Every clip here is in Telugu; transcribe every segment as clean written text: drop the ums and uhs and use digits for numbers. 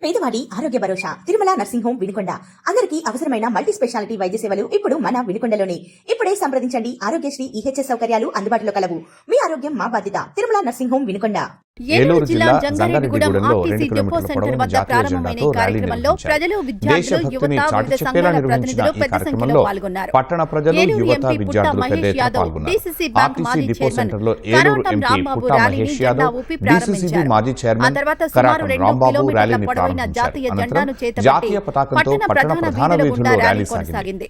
పేదవాడి ఆరోగ్య భరోసా తిరుమల నర్సింగ్ హోమ్ వినుకొండ. అందరికీ అవసరమైన మల్టీ స్పెషాలిటీ వైద్య సేవలు ఇప్పుడు మన వినుకొండలోనే. ఇప్పుడే సంప్రదించండి. ఆరోగ్యశ్రీ ఈహెచ్ఎస్ సౌకర్యాలు అందుబాటులో కలవు. మీ ఆరోగ్యం మా బాధ్యత. Tirumala nursing home Vinukonda. ఏలూరు జిల్లా జంగారెడ్డిగూడెం ఆర్టీసీ డిపో సెంటర్ వద్ద ప్రారంభమైన ఈ కార్యక్రమంలో ప్రజలు, విద్యార్థులు, యువత, వివిధ సంఘాల ప్రతినిధులు పెద్ద సంఖ్యలో పాల్గొన్నారు. ఏలూరు ఎంపీ పుట్ట మహేష్ యాదవ్, డీసీసీ బ్యాంక్ మాజీ చైర్మన్ కరాటం రాంబాబు ర్యాలీని జెండా ఊపి ప్రారంభించారు. ఆ తర్వాత సుమారు 2 కిలోమీటర్ల పొడవైన జాతీయ జెండాను చేతపట్టి పట్టణ ప్రధాన వీధుల గుండా ర్యాలీ కొనసాగింది.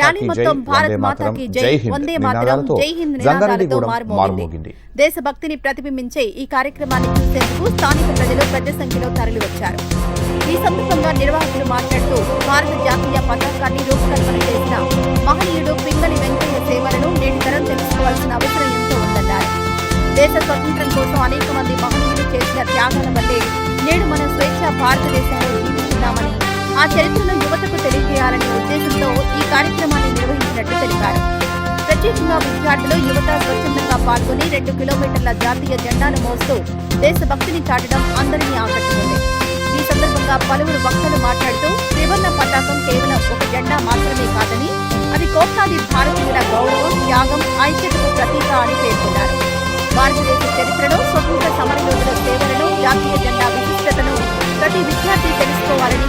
ర్యాలీ మొత్తం భారత్ మాతాకి జై, వందే మాతరం, జై హింద్ నినాదాలతో మారుమోగింది. దేశభక్తిని ప్రతిబింబించే ఈ కార్యక్రమాన్ని చూసేందుకు స్థానిక ప్రజలు పెద్ద సంఖ్యలో తరలివచ్చారు. ఈ సందర్భంగా నిర్వాహకులు మాట్లాడుతూ భారత జాతీయ పతాకాన్ని రూపకల్పన చేసిన మహనీయుడు పింగళి వెంకయ్య సేవలను నేటి తరం తెలుసుకోవాల్సిన అవసరం ఎంతో ఉందన్నారు. దేశ స్వతంత్రం కోసం అనేక మంది మహనీయులు చేసిన త్యాగాల వల్లే నేడు మనం స్వేచ్ఛ భారతదేశంలో జీవిస్తున్నామని, ఆ చరిత్రను యువతకు తెలియజేయాలనే ఉద్దేశంతో ఈ కార్యక్రమాన్ని నిర్వహించినట్టు తెలిపారు. ప్రత్యేకంగా విద్యార్థులు, యువత స్వచ్ఛందంగా పాల్గొని 2 కిలోమీటర్ల జాతీయ జెండాను మోస్తూ దేశభక్తిని చాటడం అందరినీ ఆకట్టుకుంది. ఈ సందర్భంగా పలువురు వక్తలు మాట్లాడుతూ త్రివర్ణ పతాకం కేవలం ఒక జెండా మాత్రమే కాదని, అది కోట్లాది భారతీయుల గౌరవం, త్యాగం, ఐక్యతకు ప్రతీక అని పేర్కొన్నారు. భారతదేశ చరిత్రను, స్వతంత్ర సమరయోధుల సేవలను, జాతీయ జెండా విశిష్టతను ప్రతి విద్యార్థి తెలుసుకోవాలని